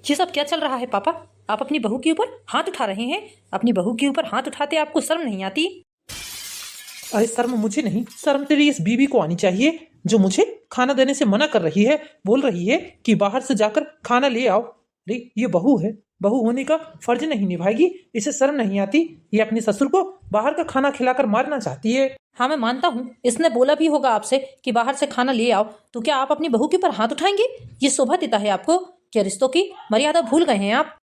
ये सब क्या चल रहा है पापा? आप अपनी बहू के ऊपर हाथ उठा रहे हैं। अपनी बहू के ऊपर हाथ उठाते आपको शर्म नहीं आती? अरे शर्म मुझे नहीं, शर्म तेरी इस बीवी को आनी चाहिए जो मुझे खाना देने से मना कर रही है। बोल रही है कि बाहर से जाकर खाना ले आओ। अरे ये बहू है, बहू होने का फर्ज नहीं निभाएगी, इसे शर्म नहीं आती। ये अपने ससुर को बाहर का खाना खिलाकर मारना चाहती है। हाँ मैं मानता हूँ, इसने बोला भी होगा आपसे कि बाहर से खाना ले आओ, तो क्या आप अपनी बहू के ऊपर हाथ उठाएंगे? ये शोभा देता है आपको? क्या रिश्तों की मर्यादा भूल गए हैं आप?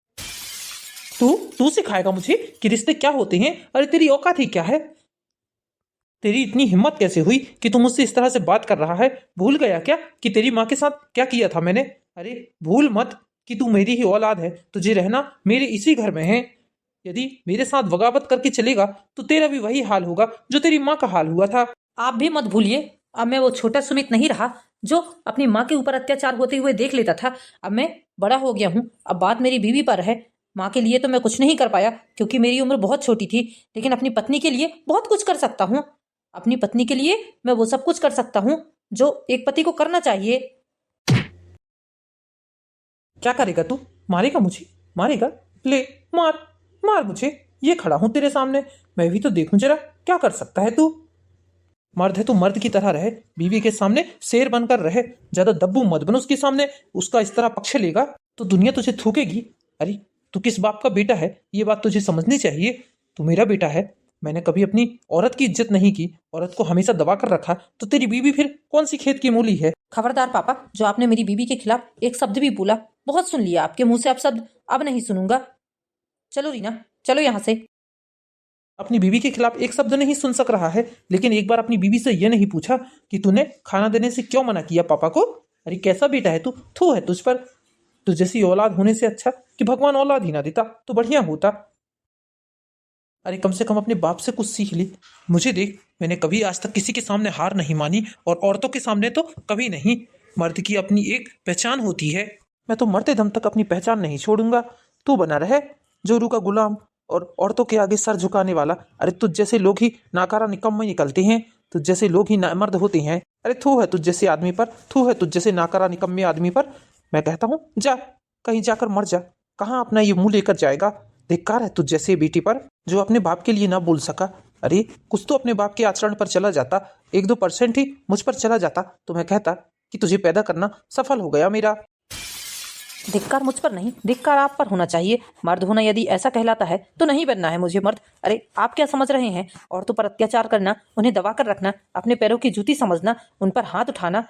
तू तू सिखाएगा मुझे कि रिश्ते क्या होते हैं? अरे तेरी औकात ही क्या है? तेरी इतनी हिम्मत कैसे हुई कि तू मुझसे इस तरह से बात कर रहा है? भूल गया क्या कि तेरी माँ के साथ क्या किया था मैंने? अरे भूल मत कि तू मेरी ही औलाद है, तुझे रहना मेरे इसी घर में है। यदि मेरे साथ बगावत करके चलेगा तो तेरा भी वही हाल होगा जो तेरी माँ का हाल हुआ था। आप भी मत भूलिए, अब मैं वो छोटा सुमित नहीं रहा जो अपनी माँ के ऊपर अत्याचार होते हुए देख लेता था। अब मैं बड़ा हो गया हूँ, अब बात मेरी बीवी पर है। माँ के लिए तो मैं कुछ नहीं कर पाया क्योंकि मेरी उम्र बहुत छोटी थी, लेकिन अपनी पत्नी के लिए बहुत कुछ कर सकता हूँ। अपनी पत्नी के लिए मैं वो सब कुछ कर सकता हूँ जो एक पति को करना चाहिए। क्या करेगा तू? मारेगा मुझे? मारेगा? ले मार, मार मुझे। ये खड़ा हूं तेरे सामने, मैं भी तो देखूं जरा क्या कर सकता है तू। मर्द है तो मर्द की तरह रहे, बीवी के सामने शेर बनकर रहे। ज्यादा दब्बू मत बन उसके सामने। उसका इस तरह पक्ष लेगा तो दुनिया तुझे थूकेगी। अरे तू किस बाप का बेटा है, ये बात तुझे समझनी चाहिए। तू मेरा बेटा है, मैंने कभी अपनी औरत की इज्जत नहीं की, औरत को हमेशा दबा कर रखा। तो तेरी बीवी फिर कौन सी खेत की मूली है? खबरदार पापा, जो आपने मेरी बीवी के खिलाफ एक शब्द भी बोला, बहुत सुन लिया आपके मुंह से अब शब्द, अब नहीं सुनूंगा। चलो रीना, चलो यहाँ से। अपनी बीवी के खिलाफ एक शब्द नहीं सुन सक रहा है, लेकिन एक बार अपनी बीवी से यह नहीं पूछा कि तूने खाना देने से क्यों मना किया पापा को? अरे कैसा बेटा है तू, थू है तुझ पर। तू जैसी औलाद होने से अच्छा कि भगवान औलाद ही ना देता तो बढ़िया होता। अरे कम से कम अपने बाप से कुछ सीख ली। मुझे देख, मैंने कभी आज तक किसी के सामने हार नहीं मानी, और औरतों के सामने तो कभी नहीं। मर्द की अपनी एक पहचान होती है, मैं तो मरते दम तक अपनी पहचान नहीं छोड़ूंगा। तू बना रहे जोरू का गुलाम और औरतों के आगे सर झुकाने वाला। अरे तुझ जैसे लोग ही नाकारा निकम्मे निकलते हैं, तुझ जैसे लोग ही नामर्द होते हैं। अरे थू है तुझ जैसे आदमी पर, थू है तुझ जैसे नाकारा निकम्मे आदमी पर। मैं कहता हूँ जा, कहीं जाकर मर जा। कहाँ अपना ये मुंह लेकर जाएगा? धिक्कार है तुझ जैसे बेटी पर जो अपने बाप के लिए ना बोल सका। अरे कुछ तो अपने बाप के आचरण पर चला जाता, 1-2% ही मुझ पर चला जाता तो मैं कहता कि तुझे पैदा करना सफल हो गया मेरा। धिक्कार मुझ पर नहीं, धिक्कार आप पर होना चाहिए। मर्द होना यदि ऐसा कहलाता है तो नहीं बनना है मुझे मर्द। अरे आप क्या समझ रहे हैं? औरतों पर अत्याचार करना, उन्हें दबा कर रखना, अपने पैरों की जूती समझना, उन पर हाथ उठाना,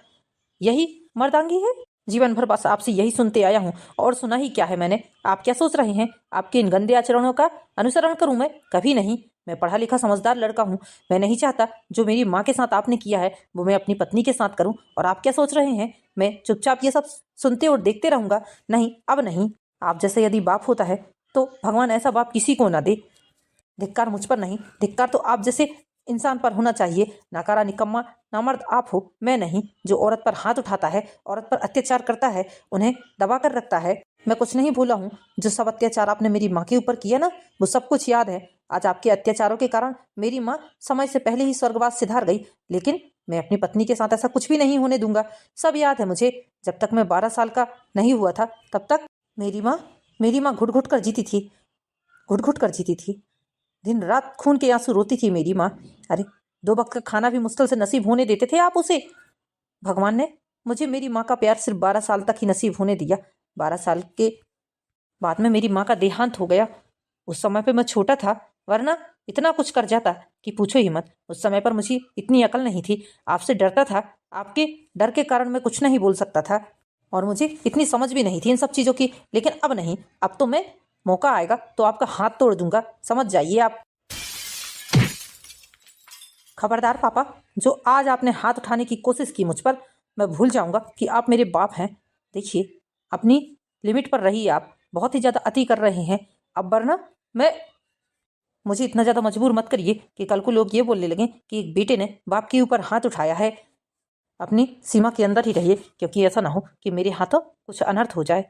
यही मर्दांगी है? जीवन भर बस आपसे यही सुनते आया हूँ, और सुना ही क्या है मैंने। आप क्या सोच रहे हैं आपके इन गंदे आचरणों का अनुसरण करूं मैं? कभी नहीं। मैं पढ़ा लिखा समझदार लड़का हूँ, मैं नहीं चाहता जो मेरी माँ के साथ आपने किया है वो मैं अपनी पत्नी के साथ करूं। और आप क्या सोच रहे हैं मैं चुपचाप ये सब सुनते और देखते रहूंगा? नहीं, अब नहीं। आप जैसे यदि बाप होता है तो भगवान ऐसा बाप किसी को ना दे। धिक्कार मुझ पर नहीं, धिक्कार तो आप जैसे इंसान पर होना चाहिए। नाकारा निकम्मा नामर्द आप हो, मैं नहीं। जो औरत पर हाथ उठाता है, औरत पर अत्याचार करता है, उन्हें दबा कर रखता है। मैं कुछ नहीं भूला हूँ। जो सब अत्याचार आपने मेरी माँ के ऊपर किया ना, वो सब कुछ याद है। आज आपके अत्याचारों के कारण मेरी माँ समय से पहले ही स्वर्गवास सिधार गई, लेकिन मैं अपनी पत्नी के साथ ऐसा कुछ भी नहीं होने दूंगा। सब याद है मुझे। जब तक मैं 12 साल का नहीं हुआ था तब तक मेरी माँ घुट घुट कर जीती थी, घुट घुट कर जीती थी। दिन रात खून के आंसू रोती थी मेरी माँ। अरे 2 वक्त का खाना भी मुश्किल से नसीब होने देते थे आप उसे। भगवान ने मुझे मेरी माँ का प्यार सिर्फ 12 साल तक ही नसीब होने दिया। 12 साल के बाद में मेरी माँ का देहांत हो गया। उस समय पे मैं छोटा था, वरना इतना कुछ कर जाता कि पूछो ही मत। उस समय पर मुझे इतनी अकल नहीं थी, आपसे डरता था। आपके डर के कारण मैं कुछ नहीं बोल सकता था, और मुझे इतनी समझ भी नहीं थी इन सब चीज़ों की। लेकिन अब नहीं, अब तो मैं, मौका आएगा तो आपका हाथ तोड़ दूंगा, समझ जाइए आप। खबरदार पापा, जो आज आपने हाथ उठाने की कोशिश की मुझ पर, मैं भूल जाऊंगा कि आप मेरे बाप हैं। देखिए, अपनी लिमिट पर रहिए। आप बहुत ही ज़्यादा अति कर रहे हैं अब, वरना मैं, मुझे इतना ज़्यादा मजबूर मत करिए कि कल को लोग ये बोलने लगें कि एक बेटे ने बाप के ऊपर हाथ उठाया है। अपनी सीमा के अंदर ही रहिए, क्योंकि ऐसा ना हो कि मेरे हाथों कुछ अनर्थ हो जाए।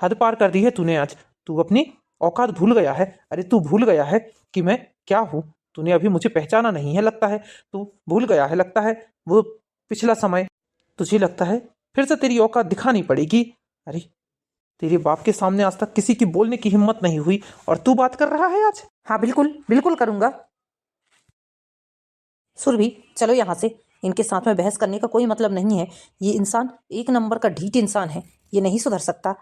हद पार कर दी है तूने आज। तू अपनी औकात भूल गया है। अरे तू भूल गया है कि मैं क्या हूँ। तूने अभी मुझे पहचाना नहीं है लगता है। तू भूल गया है लगता है वो पिछला समय। तुझे लगता है फिर से तेरी औकात दिखानी पड़ेगी? अरे तेरे बाप के सामने आज तक किसी की बोलने की हिम्मत नहीं हुई और तू बात कर रहा है आज। हाँ बिल्कुल बिल्कुल करूंगा। सुरभि चलो यहाँ से, इनके साथ में बहस करने का कोई मतलब नहीं है। ये इंसान एक नंबर का ढीठ इंसान है, ये नहीं सुधर सकता।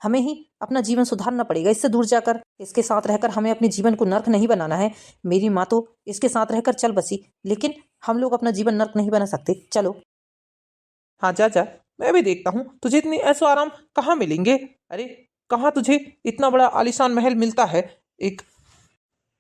हमें ही अपना जीवन सुधारना पड़ेगा इससे दूर जाकर। इसके साथ रहकर हमें अपने जीवन को नर्क नहीं बनाना है। मेरी माँ तो इसके साथ रहकर चल बसी, लेकिन हम लोग अपना जीवन नर्क नहीं बना सकते। चलो। हाँ जा जा, मैं भी देखता हूँ तुझे इतनी ऐसो आराम कहाँ मिलेंगे। अरे कहाँ तुझे इतना बड़ा आलीशान महल मिलता है। एक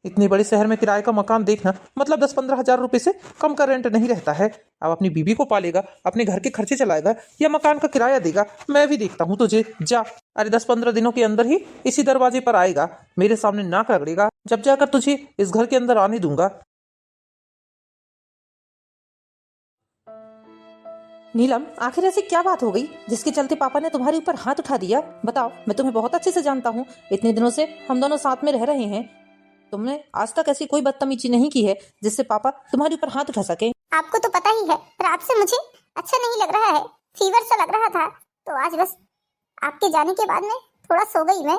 इतने बड़े शहर में किराए का मकान देखना मतलब 10-15 हज़ार रुपए से कम का रेंट नहीं रहता है। अब अपनी बीबी को पालेगा, अपने घर के खर्चे चलाएगा या मकान का किराया देगा। मैं भी देखता हूँ तुझे, जा। अरे 10-15 दिनों के अंदर ही इसी दरवाजे पर आएगा, मेरे सामने नाक रगड़ेगा, जब जाकर तुझे इस घर के अंदर आने दूंगा। नीलम, आखिर ऐसी क्या बात हो गई जिसके चलते पापा ने तुम्हारे ऊपर हाथ उठा दिया? बताओ, मैं तुम्हें बहुत अच्छे से जानता हूँ। इतने दिनों से हम दोनों साथ में रह रहे हैं, तुमने आज तक ऐसी कोई बदतमीजी नहीं की है जिससे पापा तुम्हारे ऊपर हाथ उठा सके। आपको तो पता ही है, रात से मुझे अच्छा नहीं लग रहा है, फीवर सा लग रहा था, तो आज बस आपके जाने के बाद में थोड़ा सो गई। मैं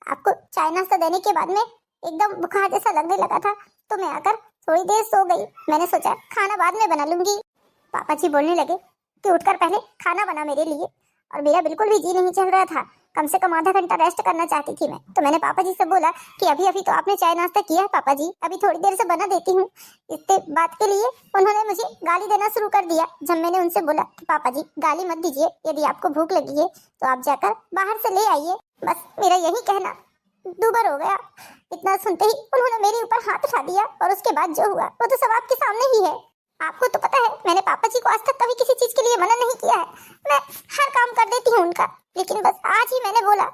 आपको चाय नाश्ता देने के बाद में एकदम बुखार जैसा लगने लगा था, तो मैं आकर थोड़ी देर सो गई। मैंने सोचा खाना बाद में बना लूंगी। पापा जी बोलने लगे कि उठकर पहले खाना बना मेरे लिए, और मेरा बिल्कुल भी जी नहीं चल रहा था। कम से कम आधा घंटा रेस्ट करना चाहती थी मैं। तो मैंने पापा जी से बोला कि अभी अभी तो आपने चाय नाश्ता किया है पापा जी, अभी थोड़ी देर से बना देती हूँ। इतने बात के लिए उन्होंने मुझे गाली देना शुरू कर दिया। जब मैंने उनसे बोला कि पापा जी गाली मत दीजिए, यदि आपको भूख लगी है तो आप जाकर बाहर से ले आइए, बस मेरा यही कहना दूबर हो गया। इतना सुनते ही उन्होंने मेरे ऊपर हाथ उठा दिया, और उसके बाद जो हुआ वो तो सब आपके सामने ही है। आपको तो पता है मैंने पापा जी को आज तक कभी किसी चीज के लिए मना नहीं किया है, मैं हर काम कर देती हूँ उनका। लेकिन बस आज ही मैंने बोला,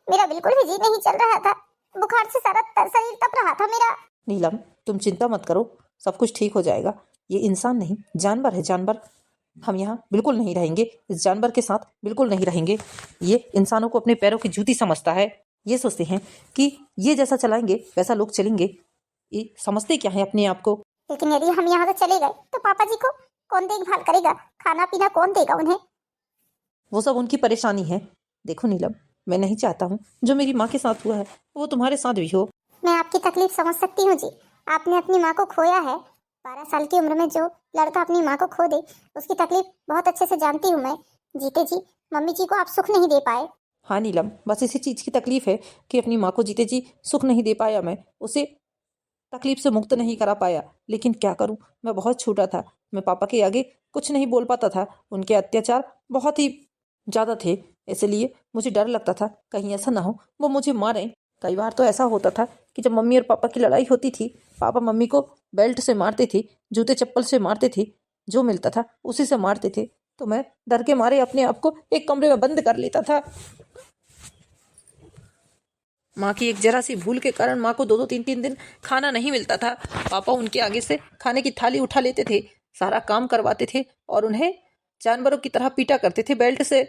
मेरा बिल्कुल भी जी नहीं चल रहा था, बुखार से सारा शरीर तप रहा था मेरा। नीलम, तुम चिंता मत करो, सब कुछ ठीक हो जाएगा। ये इंसान नहीं, जानवर है, जानवर। हम यहाँ बिल्कुल नहीं रहेंगे, इस जानवर के साथ बिल्कुल नहीं रहेंगे। ये इंसानों को अपने पैरों की जूती समझता है। ये सोचते हैं कि ये जैसा चलाएंगे वैसा लोग चलेंगे। ये समझते क्या है अपने आप को। लेकिन यदि हम यहाँ से चले गए तो पापा जी को कौन देखभाल करेगा, खाना पीना कौन देगा उन्हें? वो सब उनकी परेशानी है। देखो नीलम, मैं नहीं चाहता हूँ जो मेरी माँ के साथ हुआ है वो तुम्हारे साथ भी हो। मैं आपकी तकलीफ समझ सकती हूँ जी, आपने अपनी माँ को खोया है। 12 साल की उम्र में जो लड़का अपनी माँ को खो दे उसकी तकलीफ बहुत अच्छे से जानती हूँ मैं। जीते जी मम्मी जी को आप सुख नहीं दे पाए। हाँ नीलम, बस इसी चीज़ की तकलीफ है कि अपनी माँ को जीते जी सुख नहीं दे पाया, मैं उसे तकलीफ से मुक्त नहीं करा पाया। लेकिन क्या करूं, मैं बहुत छोटा था, मैं पापा के आगे कुछ नहीं बोल पाता था। उनके अत्याचार बहुत ही ज़्यादा थे, इसलिए मुझे डर लगता था कहीं ऐसा ना हो वो मुझे मारें। कई बार तो ऐसा होता था कि जब मम्मी और पापा की लड़ाई होती थी, पापा मम्मी को बेल्ट से मारते थे, जूते चप्पल से मारते थे, जो मिलता था उसी से मारते थे। तो मैं डर के मारे अपने आप को एक कमरे में बंद कर लेता था। माँ की एक जरा सी भूल के कारण माँ को 2-2 3-3 दिन खाना नहीं मिलता था। पापा उनके आगे से खाने की थाली उठा लेते थे, सारा काम करवाते थे और उन्हें जानवरों की तरह पीटा करते थे बेल्ट से।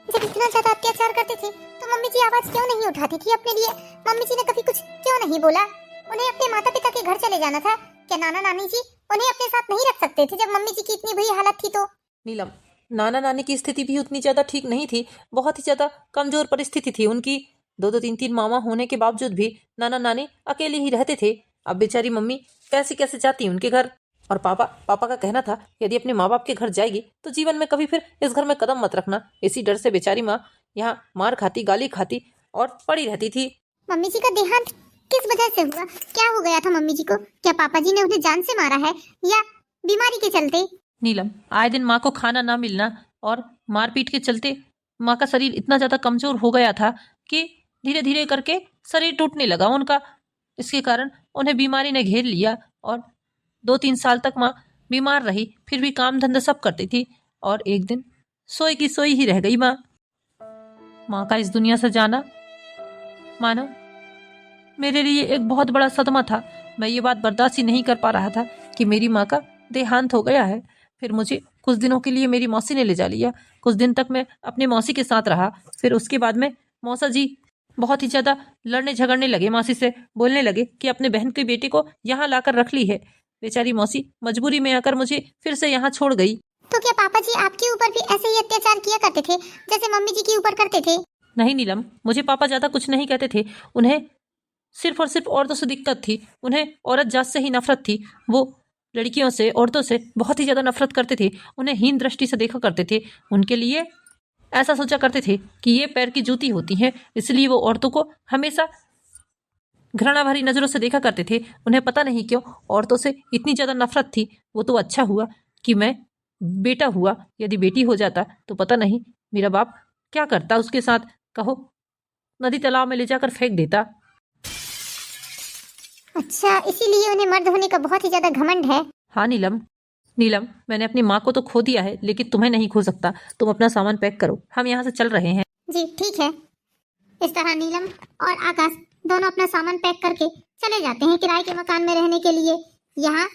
जब इतना ज्यादा अत्याचार करते थे तो मम्मी जी आवाज क्यों नहीं उठाती थी अपने लिए? मम्मी जी ने कभी कुछ क्यों नहीं बोला? उन्हें अपने माता पिता के घर चले जाना था क्या? नाना नानी जी उन्हें अपने साथ नहीं रख सकते थे जब मम्मी जी की इतनी बुरी हालत थी? तो नीलम, नाना नानी की स्थिति भी उतनी ज्यादा ठीक नहीं थी, बहुत ही ज्यादा कमजोर परिस्थिति थी उनकी। 2-2 3-3 मामा होने के बावजूद भी नाना नानी अकेले ही रहते थे। अब बेचारी मम्मी कैसे कैसे जाती उनके घर। और पापा का कहना था यदि अपने माँ बाप के घर जाएगी तो जीवन में कभी फिर इस घर में कदम मत रखना। इसी डर से बेचारी माँ यहाँ मार खाती, गाली खाती और पड़ी रहती थी। मम्मी जी का देहांत किस वजह से हुआ? क्या हो गया था मम्मी जी को? क्या पापा जी ने उन्हें जान से मारा है या बीमारी के चलते? नीलम, आए दिन माँ को खाना ना मिलना और मारपीट के चलते माँ का शरीर इतना ज़्यादा कमज़ोर हो गया था कि धीरे धीरे करके शरीर टूटने लगा उनका। इसके कारण उन्हें बीमारी ने घेर लिया और 2-3 साल तक माँ बीमार रही, फिर भी काम धंधा सब करती थी। और एक दिन सोई की सोई ही रह गई माँ। माँ का इस दुनिया से जाना मानो मेरे लिए एक बहुत बड़ा सदमा था। मैं ये बात बर्दाश्त ही नहीं कर पा रहा था कि मेरी माँ का देहांत हो गया है। फिर मुझे कुछ दिनों के लिए मेरी मौसी ने ले जा लिया। कुछ दिन तक मैं अपने मौसी के साथ रहा। फिर उसके बाद में मौसा जी बहुत ही ज़्यादा लड़ने झगड़ने लगे, मौसी से बोलने लगे कि अपने बहन के बेटे को यहाँ लाकर रख ली है। बेचारी मौसी मजबूरी में आकर मुझे फिर से यहाँ छोड़ गई। तो क्या पापा जी आपके ऊपर भी ऐसे ही अत्याचार किया करते थे जैसे मम्मी जी के ऊपर करते थे? नहीं नीलम, मुझे पापा ज्यादा कुछ नहीं कहते थे। उन्हें सिर्फ और सिर्फ औरतों से दिक्कत थी। उन्हें औरत जात से ही नफरत थी। वो लड़कियों से, औरतों से बहुत ही ज्यादा नफरत करते थे। उन्हें हीन दृष्टि से देखा करते थे। उनके लिए ऐसा सोचा करते थे कि ये पैर की जूती होती हैं, इसलिए वो औरतों को हमेशा घृणा भरी नजरों से देखा करते थे। उन्हें पता नहीं क्यों औरतों से इतनी ज्यादा नफरत थी। वो तो अच्छा हुआ कि मैं बेटा हुआ। यदि बेटी हो जाता तो पता नहीं मेरा बाप क्या करता उसके साथ। कहो, नदी तालाब में ले जाकर फेंक देता। अच्छा, इसीलिए उन्हें मर्द होने का बहुत ही ज्यादा घमंड है। हाँ नीलम, नीलम मैंने अपनी माँ को तो खो दिया है, लेकिन तुम्हें नहीं खो सकता। तुम अपना सामान पैक करो, हम यहाँ से चल रहे हैं। जी ठीक है। इस तरह नीलम और आकाश दोनों अपना सामान पैक करके चले जाते हैं किराए के मकान में रहने के लिए। यहाँ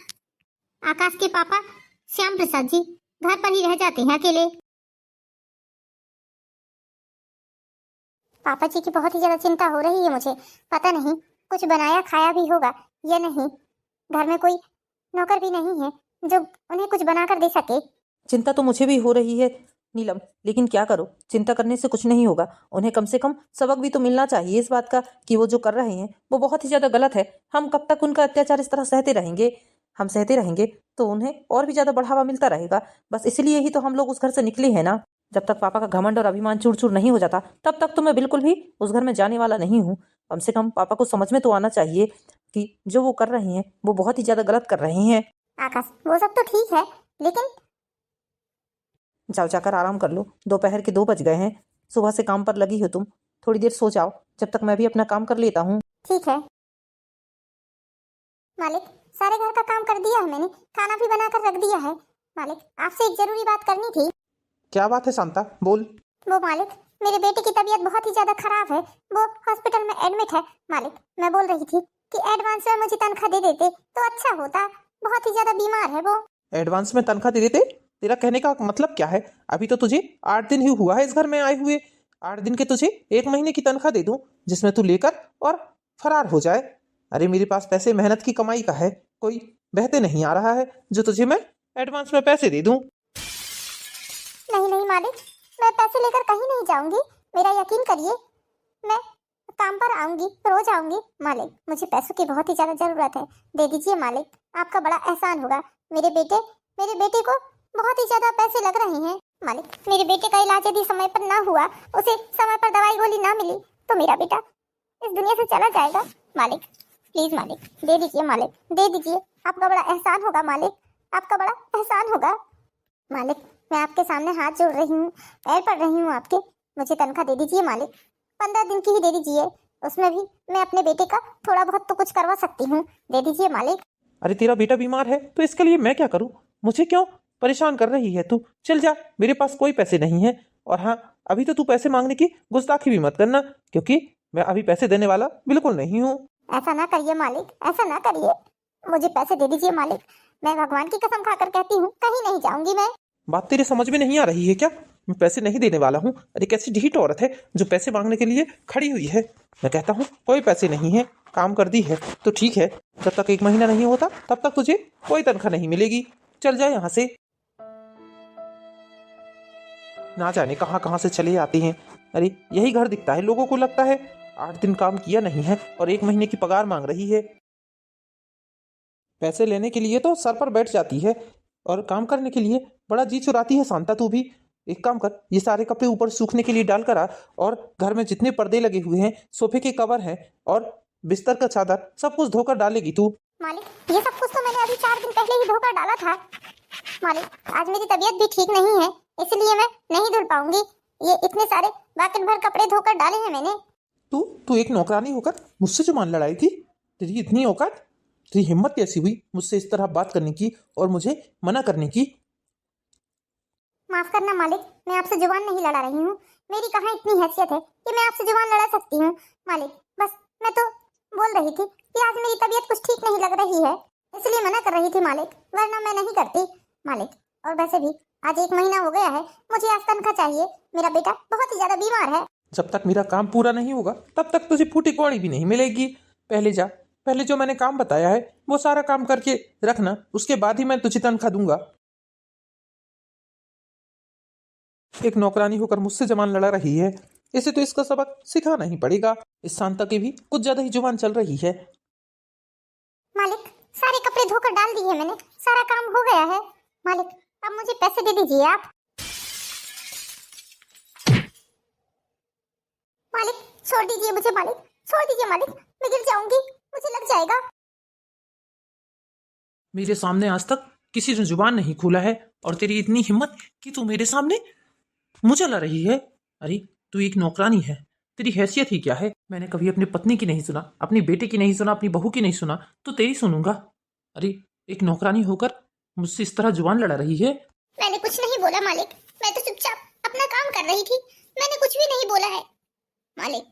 आकाश के पापा श्याम प्रसाद जी घर पर ही रह जाते हैं अकेले। पापा जी की बहुत ही ज्यादा चिंता हो रही है मुझे। पता नहीं कुछ बनाया खाया भी होगा या नहीं। घर में कोई नौकर भी नहीं है जो उन्हें कुछ बनाकर दे सके। चिंता तो मुझे भी हो रही है नीलम, लेकिन क्या करो, चिंता करने से कुछ नहीं होगा। उन्हें कम से कम सबक भी तो मिलना चाहिए इस बात का कि वो जो कर रहे हैं वो बहुत ही ज्यादा गलत है। हम कब तक उनका अत्याचार इस तरह सहते रहेंगे? हम सहते रहेंगे तो उन्हें और भी ज्यादा बढ़ावा मिलता रहेगा। बस इसलिए ही तो हम लोग उस घर से निकले हैं ना। जब तक पापा का घमंड और अभिमान चूर चूर नहीं हो जाता तब तक तो मैं बिल्कुल भी उस घर में जाने वाला नहीं हूँ। कम से कम पापा को समझ में तो आना चाहिए कि जो वो कर रहे हैं वो बहुत ही ज्यादा गलत कर रहे हैं। आकाश वो सब तो ठीक है, लेकिन जाओ, जाकर आराम कर लो। दोपहर के 2 बज गए हैं। सुबह से काम पर लगी हो तुम। थोड़ी देर सो जाओ जब तक मैं भी अपना काम कर लेता हूँ। ठीक है मालिक, सारे घर का काम कर दिया है मैंने, खाना भी बनाकर रख दिया है। मालिक आपसे एक जरूरी बात करनी थी। क्या बात है शांता, बोल। वो मालिक, मेरे बेटे की तबीयत बहुत ही ज्यादा खराब है। वो हॉस्पिटल में एडमिट है। मालिक मैं बोल रही थी कि एडवांस में मुझे तनख्वाह दे देते तो अच्छा होता। बहुत ही ज्यादा बीमार है वो। एडवांस में तनख्वाह दे देते? तेरा कहने का मतलब क्या है? अभी तो तुझे 8 दिन ही हुआ है इस घर में आए हुए। 8 दिन के तुझे 1 महीने की तनख्वाह दे दूं जिसमें तू लेकर और फरार हो जाए। अरे मेरे पास पैसे मेहनत की कमाई का है, कोई बहते नहीं आ रहा है जो तुझे मैं एडवांस में पैसे दे दूं। नहीं नहीं मालिक, मैं पैसे लेकर कहीं नहीं जाऊंगी। मेरा यकीन करिए, मैं काम पर आऊंगी, रोज आऊंगी। मालिक मुझे पैसों की बहुत ही ज्यादा जरूरत है, दे दीजिए मालिक। आपका बड़ा एहसान होगा। मेरे बेटे को बहुत ही ज्यादा पैसे लग रहे हैं। मालिक मेरे बेटे का इलाज यदि समय पर ना हुआ, उसे समय पर दवाई गोली ना मिली तो मेरा बेटा इस दुनिया से चला जाएगा। मालिक प्लीज मालिक दे दीजिए, मालिक दे दीजिए। आपका बड़ा एहसान होगा मालिक, आपका बड़ा एहसान होगा। मालिक मैं आपके सामने हाथ जोड़ रही हूँ, पैर पड़ रही हूँ आपके। मुझे तनख्वाह दे दीजिए मालिक, 15 दिन की ही दे दीजिए। उसमें भी मैं अपने बेटे का थोड़ा बहुत तो कुछ करवा सकती हूँ। दे दीजिए मालिक। अरे तेरा बेटा बीमार है तो इसके लिए मैं क्या करूं? मुझे क्यों परेशान कर रही है तू? चल जा, मेरे पास कोई पैसे नहीं है। और हाँ, अभी तो तू पैसे मांगने की गुस्ताखी भी मत करना, क्योंकि मैं अभी पैसे देने वाला बिल्कुल नहीं हूँ। ऐसा ना करिए मालिक, ऐसा ना करिए। मुझे पैसे दे दीजिए मालिक। मैं भगवान की कसम खाकर कहती हूँ कहीं नहीं जाऊंगी मैं। बात तेरे समझ में नहीं आ रही है क्या? मैं पैसे नहीं देने वाला हूँ। अरे कैसी ढीठ औरत है जो पैसे मांगने के लिए खड़ी हुई है। मैं कहता हूँ कोई पैसे नहीं है, काम कर दी है तो ठीक है। जब तक 1 महीना नहीं होता तब तक तुझे कोई तनख्वाह नहीं मिलेगी। चल जा यहाँ से। ना जाने कहाँ कहाँ से चले आते हैं। अरे यही घर दिखता है लोगों को, लगता है 8 दिन काम किया नहीं है और 1 महीने की पगार मांग रही है। पैसे लेने के लिए तो सर पर बैठ जाती है और काम करने के लिए बड़ा जी चुराती है। शांता तू भी एक काम कर, ये सारे कपड़े ऊपर सूखने के लिए डाल कर आ, और घर में जितने पर्दे लगे हुए हैं, सोफे के कवर हैं और बिस्तर का चादर, सब कुछ धोकर डालेगी तू। मालिक ये सब कुछ तो मैंने अभी 4 दिन पहले ही धोकर डाला था। मालिक आज मेरी तबीयत भी ठीक नहीं है, इसलिए मैं नहीं धुल पाऊंगी। ये इतने सारे बाकेट भर कपड़े धोकर डाले हैं मैंने। तू एक नौकरानी होकर मुझसे जो मान लड़ाई थी, तेरी इतनी औकात, तेरी हिम्मत कैसी हुई मुझसे इस तरह बात करने की और मुझे मना करने की? माफ करना मालिक, मैं आपसे जुबान नहीं लड़ा रही हूँ। मेरी कहाँ इतनी हैसियत है कि मैं आपसे जुबान लड़ा सकती हूँ। मालिक बस मैं तो बोल रही थी कि आज मेरी तबीयत कुछ ठीक नहीं लग रही है, इसलिए मना कर रही थी मालिक, वरना मैं नहीं करती मालिक। और वैसे भी आज 1 महीना हो गया है, मुझे आज तनख्वाह चाहिए। मेरा बेटा बहुत ही ज्यादा बीमार है। जब तक मेरा काम पूरा नहीं होगा तब तक तुझे फूटी कौड़ी भी नहीं मिलेगी। पहले जा, पहले जो मैंने काम बताया है वो सारा काम करके रखना, उसके बाद ही मैं तुझे तनख्वाह दूंगा। एक नौकरानी होकर मुझसे जबान लड़ा रही है। इसे तो इसका सबक सिखाना ही पड़ेगा। इस शांता की भी कुछ ज्यादा ही जुबान चल रही है। मालिक, सारे कपड़े धोकर डाल दिए मैंने, सारा काम हो गया है। मालिक, अब मुझे पैसे दे दीजिए आप। मालिक, छोड़ दीजिए मुझे मालिक, छोड़ दीजिए मालिक, मैं गिर जाऊंगी, मुझे लग जाएगा। मेरे सामने आज तक किसी ने जुबान नहीं खोला है और तेरी इतनी हिम्मत कि तू मेरे सामने मुझे ला रही है। अरे तू एक नौकरानी है, तेरी हैसियत ही क्या है? मैंने कभी अपनी पत्नी की नहीं सुना, अपनी बेटे की नहीं सुना, अपनी बहू की नहीं सुना, तो तेरी सुनूंगा। अरे एक नौकरानी होकर मुझसे इस तरह जुबान लड़ा रही है। मैंने कुछ नहीं बोला मालिक, मैं तो चुपचाप अपना काम कर रही थी, मैंने कुछ भी नहीं बोला है। मालिक,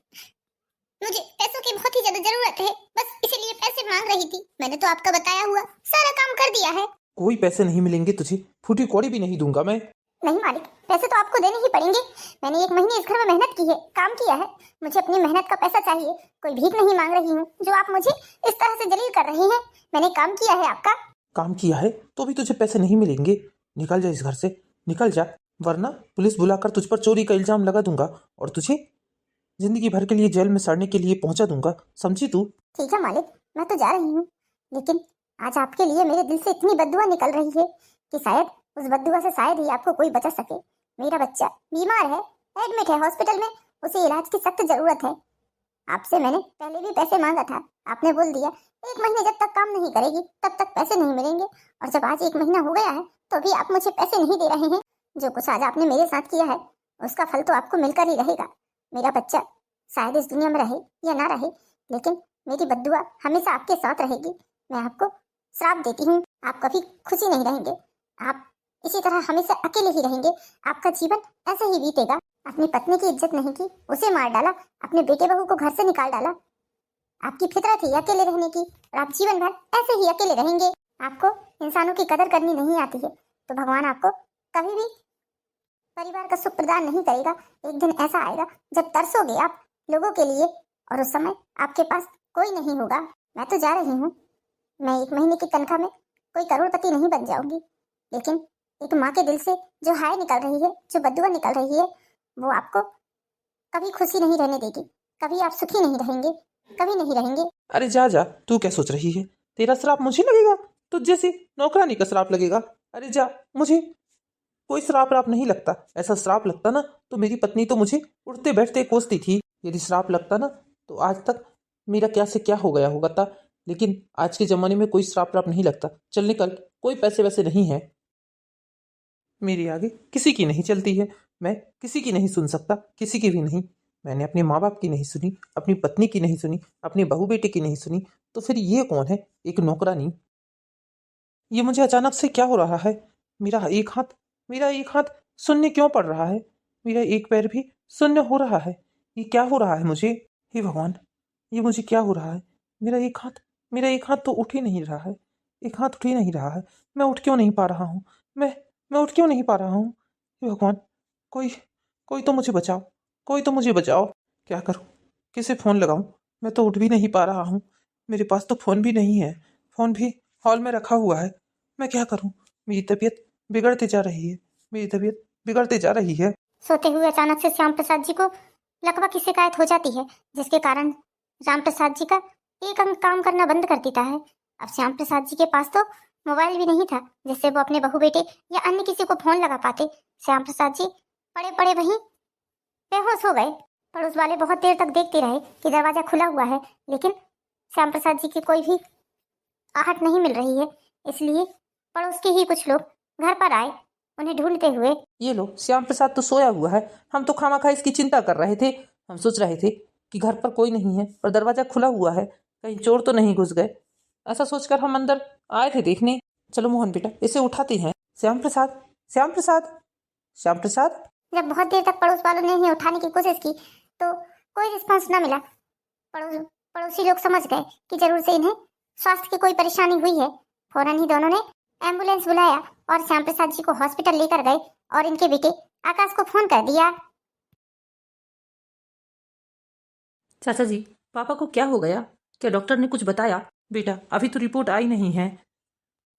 मुझे पैसों की बहुत ही ज्यादा जरूरत है, बस इसीलिए पैसे मांग रही थी। मैंने तो आपका बताया हुआ सारा काम कर दिया है। कोई पैसे नहीं मिलेंगे तुझे, फूटी कौड़ी भी नहीं दूंगा मैं। नहीं मालिक, पैसे तो आपको देने ही पड़ेंगे। मैंने 1 महीने इस घर में मेहनत की है, काम किया है, मुझे अपनी मेहनत का पैसा चाहिए। कोई भीख नहीं मांग रही हूँ जो आप मुझे इस तरह से जलील कर रही हैं। मैंने काम किया है आपका। काम किया है तो भी तुझे पैसे नहीं मिलेंगे। निकल जा इस घर से, निकल जा, वरना पुलिस बुलाकर तुझ पर चोरी का इल्जाम लगा दूंगा और तुझे जिंदगी भर के लिए जेल में सड़ने के लिए पहुंचा दूंगा, समझी तू? ठीक है मालिक, मैं तो जा रही हूँ, लेकिन आज आपके लिए मेरे दिल से इतनी बददुआ निकल रही है कि शायद उस बददुआ से शायद ही आपको कोई बचा सके। मेरा बच्चा बीमार है, एडमिट है हॉस्पिटल में, उसे इलाज की सख्त जरूरत है। आपसे मैंने पहले भी पैसे मांगा था, आपने बोल दिया 1 महीने जब तक काम नहीं करेगी तब तक पैसे नहीं मिलेंगे। और जब आज 1 महीना हो गया है तो भी आप मुझे पैसे नहीं दे रहे हैं। जो कुछ आज आपने मेरे साथ किया है उसका फल तो आपको मिलकर ही रहेगा। मेरा बच्चा शायद इस दुनिया में रहे या ना रहे, लेकिन मेरी बद्दुआ हमेशा आपके साथ रहेगी। मैं आपको श्राप देती हूँ, आप कभी खुशी नहीं रहेंगे, आप इसी तरह हमेशा अकेले ही रहेंगे। आपका जीवन ऐसे ही बीतेगा। अपनी पत्नी की इज्जत नहीं की, उसे मार डाला, अपने बेटे बहू को घर से निकाल डाला। आपकी फितरत थी अकेले रहने की और आप जीवन भर ऐसे ही अकेले रहेंगे। आपको इंसानों की कदर करनी नहीं आती है तो भगवान आपको कभी भी परिवार का सुख प्रदान नहीं करेगा। एक दिन ऐसा आएगा जब तरसोगे आप लोगों के लिए और उस समय आपके पास कोई नहीं होगा। मैं तो जा रही हूँ, मैं 1 महीने की तनख्वाह में कोई करोड़पति नहीं बन जाऊंगी, लेकिन एक माँ के दिल से जो हाय निकल रही है, जो बद्दुआ निकल रही है, वो आपको कभी खुशी नहीं रहने देगी। कभी आप सुखी नहीं रहेंगे, कभी नहीं रहेंगे। अरे जा जा, तू क्या सोच रही है? तेरा श्राप मुझे लगेगा? तुझ जैसी नौकरानी का श्राप लगेगा? अरे जा, मुझे कोई श्राप राप नहीं लगता। ऐसा श्राप लगता ना तो मेरी पत्नी तो मुझे उठते बैठते कोसती थी। यदि श्राप लगता ना तो आज तक मेरा क्या से क्या हो गया होगा था। लेकिन आज के जमाने में कोई श्राप राप नहीं लगता। चल निकल, कोई पैसे वैसे नहीं है। मेरे आगे किसी की नहीं चलती है, मैं किसी की नहीं सुन सकता, किसी की भी नहीं। मैंने अपने माँ बाप की नहीं सुनी, अपनी पत्नी की नहीं सुनी, अपने बहू बेटे की नहीं सुनी, तो फिर ये कौन है? एक नौकरानी। ये मुझे अचानक से क्या हो रहा है? मेरा एक हाथ शून्य क्यों पड़ रहा है? मेरा एक पैर भी शून्य हो रहा है। ये क्या हो रहा है मुझे? हे भगवान, ये मुझे क्या हो रहा है? मेरा एक हाथ तो उठ ही नहीं रहा है। एक हाथ उठ ही नहीं रहा है। मैं उठ क्यों नहीं पा रहा हूँ? मैं उठ क्यों नहीं पा रहा हूँ? हे भगवान, कोई तो मुझे बचाओ, कोई तो मुझे बचाओ। क्या करूँ, किसे फ़ोन लगाऊँ? मैं तो उठ भी नहीं पा रहा हूँ। मेरे पास तो फ़ोन भी नहीं है, फ़ोन भी हॉल में रखा हुआ है। मैं क्या करूँ? मेरी तबीयत बिगड़ते जा रही है, मेरी तबीयत बिगड़ते जा रही है। सोते हुए अचानक से श्याम प्रसाद जी को लकवा की शिकायत हो जाती है, जिसके कारण राम प्रसाद जी का एक अंग काम करना बंद कर देता है। अब श्याम प्रसाद जी के पास तो मोबाइल भी नहीं था जिससे वो अपने बहू बेटे या अन्य किसी को फोन लगा पाते। श्याम प्रसाद जी पड़े पड़े वहीं बेहोश हो गए। पड़ोस वाले बहुत देर तक देखते रहे कि दरवाजा खुला हुआ है, लेकिन श्याम प्रसाद जी की कोई भी आहट नहीं मिल रही है। इसलिए पड़ोस के ही कुछ लोग घर पर आए उन्हें ढूंढते हुए। ये लो, श्याम प्रसाद तो सोया हुआ है, हम तो खामखा इसकी चिंता कर रहे थे। हम सोच रहे थे कि घर पर कोई नहीं है और दरवाजा खुला हुआ है, कहीं चोर तो नहीं घुस गए। ऐसा सोचकर हम अंदर आए थे देखने। चलो मोहन बेटा, इसे उठाते हैं। श्याम प्रसाद, श्याम प्रसाद, श्याम प्रसाद। जब बहुत देर तक पड़ोस वालों ने इन्हें उठाने की कोशिश की तो कोई रिस्पांस न मिला। पड़ोसी लोग समझ गए कि जरूर से इन्हें स्वास्थ्य की कोई परेशानी हुई है। फौरन ही दोनों ने एम्बुलेंस बुलाया और श्याम प्रसाद जी को हॉस्पिटल लेकर गए और इनके बेटे आकाश को फोन कर दिया। चाचा जी, पापा को क्या हो गया? क्या डॉक्टर ने कुछ बताया? बेटा, अभी तो रिपोर्ट आई नहीं है।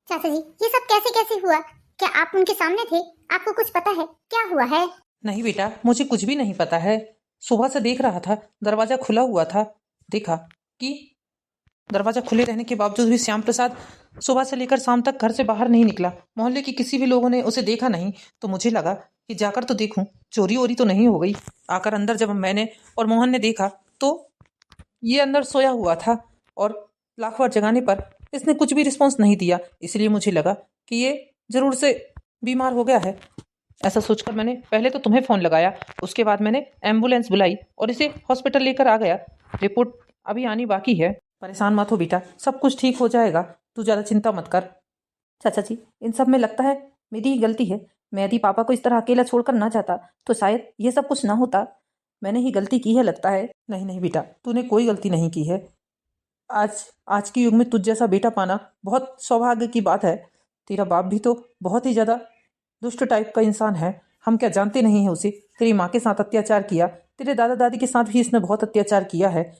चाचा जी, ये सब कैसे कैसे हुआ? क्या आप उनके सामने थे? आपको कुछ पता है क्या हुआ है? नहीं बेटा, मुझे कुछ भी नहीं पता है। सुबह से देख रहा था, दरवाजा खुला हुआ था, देखा कि दरवाजा खुले रहने के बावजूद भी श्याम प्रसाद सुबह से लेकर शाम तक घर से बाहर नहीं निकला। मोहल्ले के किसी भी लोगों ने उसे देखा नहीं, तो मुझे लगा कि जाकर तो देखूं, चोरी वोरी तो नहीं हो गई। आकर अंदर जब मैंने और मोहन ने देखा तो ये अंदर सोया हुआ था और लाख बार जगाने पर इसने कुछ भी रिस्पॉन्स नहीं दिया। इसलिए मुझे लगा कि ये जरूर से बीमार हो गया है। ऐसा सोचकर मैंने पहले तो तुम्हें फ़ोन लगाया, उसके बाद मैंने एम्बुलेंस बुलाई और इसे हॉस्पिटल लेकर आ गया। रिपोर्ट अभी आनी बाकी है। परेशान मत हो बेटा, सब कुछ ठीक हो जाएगा, तू ज़्यादा चिंता मत कर। चाचा जी, इन सब में लगता है मेरी ही गलती है। मैं यदि पापा को इस तरह अकेला छोड़कर ना जाता तो शायद ये सब कुछ ना होता। मैंने ही गलती की है लगता है। नहीं नहीं बेटा, तूने कोई गलती नहीं की है। आज आज के युग में तुझ जैसा बेटा पाना बहुत सौभाग्य की बात है। तेरा बाप भी तो बहुत ही ज़्यादा दुष्ट टाइप का इंसान है। हम क्या जानते नहीं हैं उसे। तेरी माँ के साथ अत्याचार किया, तेरे दादा दादी के साथ भी इसने बहुत अत्याचार किया है।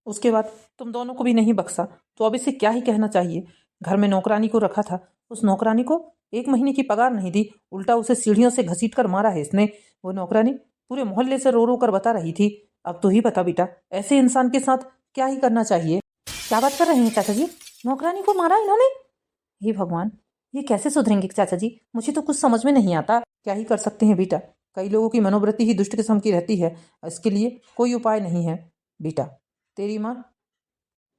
उसके बाद तुम दोनों को भी नहीं बख्शा, तो अब इसे क्या ही कहना चाहिए। घर में नौकरानी को रखा था, उस नौकरानी को 1 महीने की पगार नहीं दी, उल्टा उसे सीढ़ियों से घसीट कर मारा है इसने। वो नौकरानी पूरे मोहल्ले से रो रो कर बता रही थी। अब तो ही बता बेटा, ऐसे इंसान के साथ क्या ही करना चाहिए। क्या बात कर रहे हैं चाचा जी? नौकरानी को मारा इन्होंने? हे भगवान, ये कैसे सुधरेंगे चाचा जी? मुझे तो कुछ समझ में नहीं आता। क्या ही कर सकते हैं बेटा, कई लोगों की मनोवृत्ति ही दुष्ट किस्म की रहती है। इसके लिए कोई उपाय नहीं है बेटा। तेरी माँ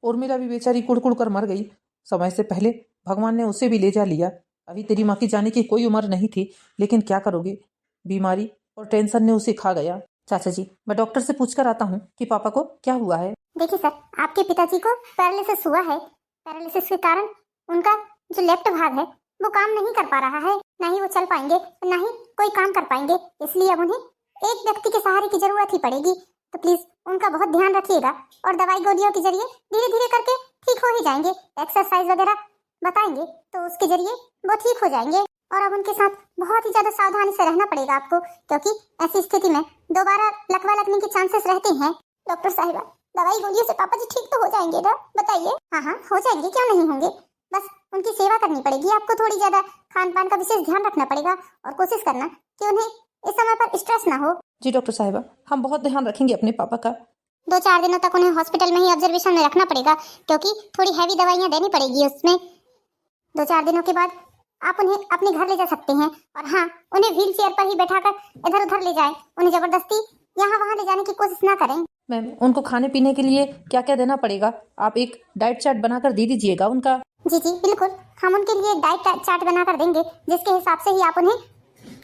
उर्मिला भी बेचारी कुड़ कर मर गई समय से पहले। भगवान ने उसे भी ले जा लिया। अभी तेरी माँ की जाने की कोई उम्र नहीं थी, लेकिन क्या करोगे, बीमारी और टेंशन ने उसे खा गया। चाचा जी, मैं डॉक्टर से पूछकर आता हूँ कि पापा को क्या हुआ है। देखिए सर, आपके पिताजी को पैरालिसिस हुआ है। पैरालिसिस के कारण उनका जो लेफ्ट भाग है वो काम नहीं कर पा रहा है। ना ही वो चल पाएंगे, ना ही कोई काम कर पाएंगे। इसलिए अब उन्हें एक व्यक्ति के सहारे की जरूरत ही पड़ेगी। तो प्लीज उनका बहुत ध्यान रखिएगा और दवाई गोलियों के जरिए धीरे धीरे करके ठीक हो ही जाएंगे। एक्सरसाइज वगैरह बताएंगे तो उसके जरिए वो ठीक हो जाएंगे। और अब उनके साथ बहुत ही ज्यादा सावधानी से रहना पड़ेगा आपको, क्योंकि ऐसी स्थिति में दोबारा लकवा लगने के चांसेस रहते हैं। डॉक्टर साहिबा, दवाई गोलियों से पापा जी ठीक तो हो जाएंगे ना? बताइए। हाँ हाँ, हो जाएंगे, क्यों नहीं होंगे। बस उनकी सेवा करनी पड़ेगी आपको। थोड़ी ज्यादा खान पान का विशेष ध्यान रखना पड़ेगा और कोशिश करना कि उन्हें इस समय पर स्ट्रेस ना हो। जी डॉक्टर साहिबा, हम बहुत ध्यान रखेंगे अपने पापा का। 2-4 दिनों तक उन्हें हॉस्पिटल में ही ऑब्जर्वेशन में रखना पड़ेगा, क्योंकि थोड़ी हैवी दवाइयाँ देनी पड़ेगी उसमें। 2-4 दिनों के बाद आप उन्हें अपने घर ले जा सकते हैं। और हाँ, उन्हें व्हील चेयर पर ही बैठाकर इधर उधर ले जाएं। उन्हें जबरदस्ती यहाँ वहाँ ले जाने की कोशिश ना करें। मैम, उनको खाने पीने के लिए क्या क्या देना पड़ेगा? आप एक डाइट चार्ट बनाकर दे दीजिएगा उनका। जी जी बिल्कुल, हम उनके लिए डाइट चार्ट बनाकर देंगे, जिसके हिसाब से ही आप उन्हें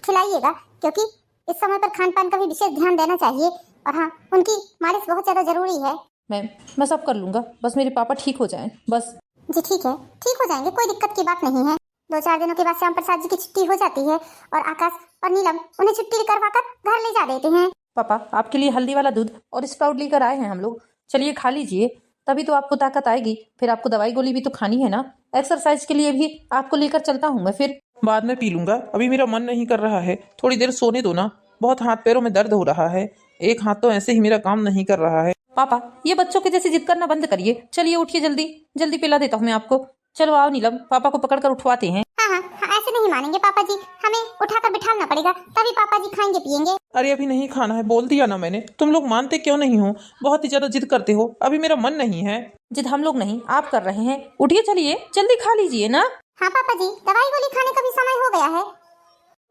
खिलाइएगा, क्योंकि इस समय पर खान पान का भी विशेष ध्यान देना चाहिए। और हाँ, उनकी मालिश बहुत ज्यादा जरूरी है। मैम, मैं सब कर लूँगा, बस मेरे पापा ठीक हो जाएं बस। जी ठीक है, ठीक हो जाएंगे, कोई दिक्कत की बात नहीं है। 2-4 दिनों के बाद श्याम प्रसाद जी की छुट्टी हो जाती है और आकाश और नीलम उन्हें छुट्टी करवाकर घर ले जा देते हैं। पापा, आपके लिए हल्दी वाला दूध और स्प्राउट लेकर आए हैं हम लोग। चलिए खा लीजिए, तभी तो आपको ताकत आएगी। फिर आपको दवाई गोली भी तो खानी है ना। एक्सरसाइज के लिए भी आपको लेकर चलता हूँ मैं। फिर बाद में पी लूंगा, अभी मेरा मन नहीं कर रहा है। थोड़ी देर सोने दो ना, बहुत हाथ पैरों में दर्द हो रहा है। एक हाथ तो ऐसे ही मेरा काम नहीं कर रहा है। पापा, ये बच्चों के जैसे जिद करना बंद करिए। चलिए उठिए, जल्दी जल्दी पिला देता हूँ मैं आपको। चलो आओ नीलम, पापा को पकड़कर उठवाते हैं। हाँ हाँ हाँ, ऐसे नहीं मानेंगे पापा जी, हमें उठाकर बिठाना पड़ेगा, तभी पापा जी खाएंगे पिएंगे। अरे अभी नहीं खाना है, बोल दिया ना मैंने। तुम लोग मानते क्यों नहीं हो? बहुत ही ज्यादा जिद करते हो। अभी मेरा मन नहीं है। जिद हम लोग नहीं, आप कर रहे हैं। उठिए, चलिए जल्दी खा लीजिए ना। हाँ पापा जी, दवाई गोली खाने का भी समय हो गया है।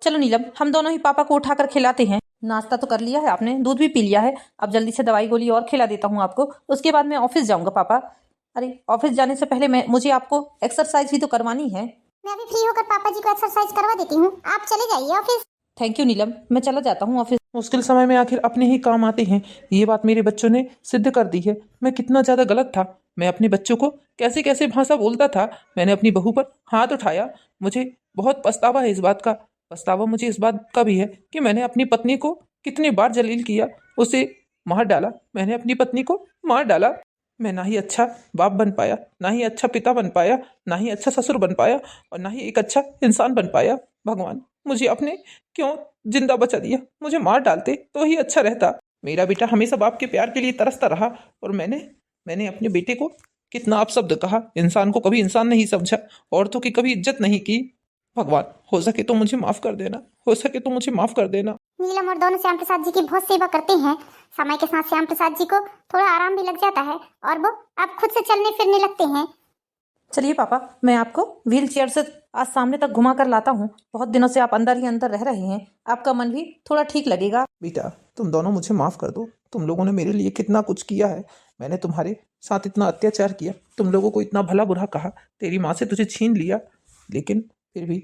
चलो नीलम, हम दोनों ही पापा को उठाकर खिलाते हैं। नाश्ता तो कर लिया है आपने, दूध भी पी लिया है। अब जल्दी से दवाई गोली और खिला देता हूँ आपको, उसके बाद मैं ऑफिस जाऊंगा पापा। अरे ऑफिस जाने से पहले मुझे आपको एक्सरसाइज भी तो करवानी है। मैं अभी फ्री होकर पापा जी को एक्सरसाइज करवा देती हूँ, आप चले जाइए ऑफिस। थैंक यू नीलम, मैं चला जाता हूँ ऑफिस। मुश्किल समय में आखिर अपने ही काम आते हैं, ये बात मेरे बच्चों ने सिद्ध कर दी है। मैं कितना ज्यादा गलत था। मैं अपने बच्चों को कैसे कैसे भाषा बोलता था। मैंने अपनी बहू पर हाथ उठाया। मुझे बहुत पछतावा है इस बात का। पछतावा मुझे इस बात का भी है कि मैंने अपनी पत्नी को कितनी बार जलील किया, उसे मार डाला। मैंने अपनी पत्नी को मार डाला। मैं ना ही अच्छा बाप बन पाया, ना ही अच्छा पिता बन पाया, ना ही अच्छा ससुर बन पाया, और ना ही एक अच्छा इंसान बन पाया। भगवान, मुझे अपने क्यों जिंदा बचा दिया? मुझे मार डालते तो ही अच्छा रहता। मेरा बेटा हमेशा बाप के प्यार के लिए तरसता रहा, और मैंने अपने बेटे को कितना अपशब्द कहा। इंसान को कभी इंसान नहीं समझा, औरतों की कभी इज्जत नहीं की। भगवान, हो सके तो मुझे माफ कर देना, हो सके तो मुझे माफ कर देना। नीलम और दोनों श्याम प्रसाद जी की बहुत सेवा करते हैं। समय के साथ श्याम प्रसाद जी को थोड़ा आराम भी लग जाता है और वो अब खुद से चलने फिरने लगते हैं। चलिए पापा, मैं आपको व्हील चेयर से आज सामने तक घुमा कर लाता हूँ। बहुत दिनों से आप अंदर ही अंदर रह रहे हैं, आपका मन भी थोड़ा ठीक लगेगा। बेटा, तुम दोनों मुझे माफ कर दो। तुम लोगों ने मेरे लिए कितना कुछ किया है। मैंने तुम्हारे साथ इतना अत्याचार किया, तुम लोगों को इतना भला बुरा कहा, तेरी माँ से तुझे छीन लिया, लेकिन फिर भी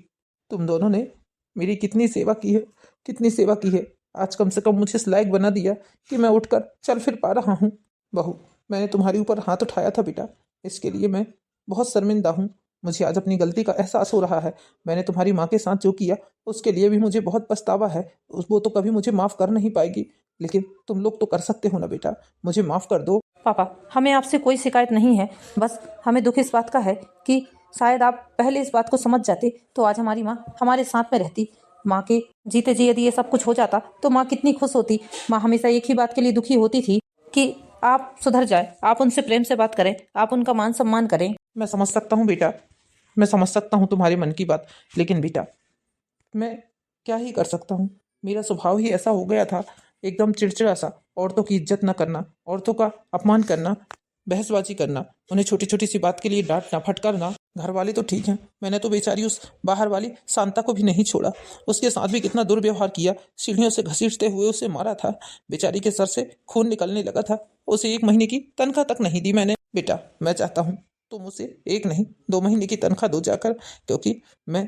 तुम दोनों ने मेरी कितनी सेवा की है, कितनी सेवा की है। आज कम से कम मुझे इस लायक बना दिया कि मैं उठकर चल फिर पा रहा हूँ। बहू, मैंने तुम्हारे ऊपर हाथ उठाया था बेटा, इसके लिए मैं बहुत शर्मिंदा हूँ। मुझे आज अपनी गलती का एहसास हो रहा है। मैंने तुम्हारी माँ के साथ जो किया उसके लिए भी मुझे बहुत पछतावा है। वो तो कभी मुझे माफ़ कर नहीं पाएगी, लेकिन तुम लोग तो कर सकते हो ना बेटा, मुझे माफ़ कर दो। पापा, हमें आपसे कोई शिकायत नहीं है, बस हमें दुख इस बात का है कि शायद आप पहले इस बात को समझ जाते तो आज हमारी माँ हमारे साथ में रहती। माँ के जीते जी यदि ये सब कुछ हो जाता तो माँ कितनी खुश होती। माँ हमेशा एक ही बात के लिए दुखी होती थी कि आप सुधर जाए, आप उनसे प्रेम से बात करें, आप उनका मान सम्मान करें। मैं समझ सकता हूँ बेटा, मैं समझ सकता हूँ तुम्हारे मन की बात, लेकिन बेटा मैं क्या ही कर सकता हूँ। मेरा स्वभाव ही ऐसा हो गया था, एकदम चिड़चिड़ा सा। औरतों की इज्जत न करना, औरतों का अपमान करना, बहसबाजी करना, उन्हें छोटी छोटी सी बात के लिए डांटना, फटकारना। घर वाले तो ठीक हैं, मैंने तो बेचारी उस बाहर वाली शांता को भी नहीं छोड़ा। उसके साथ भी कितना दुर्व्यवहार किया, सीढ़ियों से घसीटते हुए उसे मारा था। बेचारी के सर से खून निकलने लगा था। उसे 1 महीने की तनख्वाह तक नहीं दी मैंने। बेटा, मैं चाहता हूँ तुम उसे 1 नहीं 2 महीने की तनख्वाह दो जाकर, क्योंकि मैं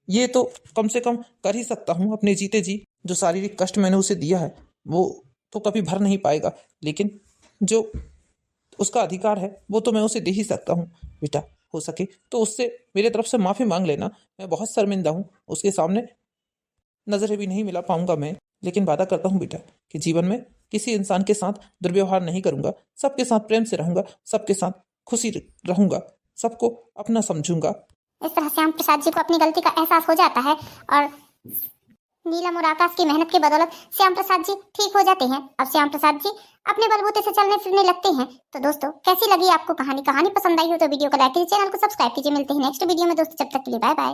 ये तो कम से कम कर ही सकता हूँ अपने जीते जी। जो शारीरिक कष्ट मैंने उसे दिया है वो तो कभी भर नहीं पाएगा, लेकिन जो उसका अधिकार है वो तो मैं उसे दे ही सकता हूँ। बेटा, हो सके तो उससे मेरे तरफ से माफ़ी मांग लेना। मैं बहुत शर्मिंदा हूँ, उसके सामने नज़रें भी नहीं मिला पाऊंगा मैं, लेकिन वादा करता हूँ बेटा कि जीवन में किसी इंसान के साथ दुर्व्यवहार नहीं करूंगा। सबके साथ प्रेम से रहूंगा, सबके साथ खुशी रहूंगा, सबको अपना समझूंगा। इस तरह श्याम प्रसाद जी को अपनी गलती का एहसास हो जाता है और नीलम और आकाश की मेहनत की बदौलत श्याम प्रसाद जी ठीक हो जाते हैं। अब श्याम प्रसाद जी अपने बलबूते से चलने फिरने लगते हैं। तो दोस्तों, कैसी लगी आपको कहानी? कहानी पसंद आई हो तो वीडियो को लाइक कीजिए, चैनल को सब्सक्राइब कीजिए। मिलते हैं नेक्स्ट वीडियो में दोस्तों, जब तक के लिए बाय बाय।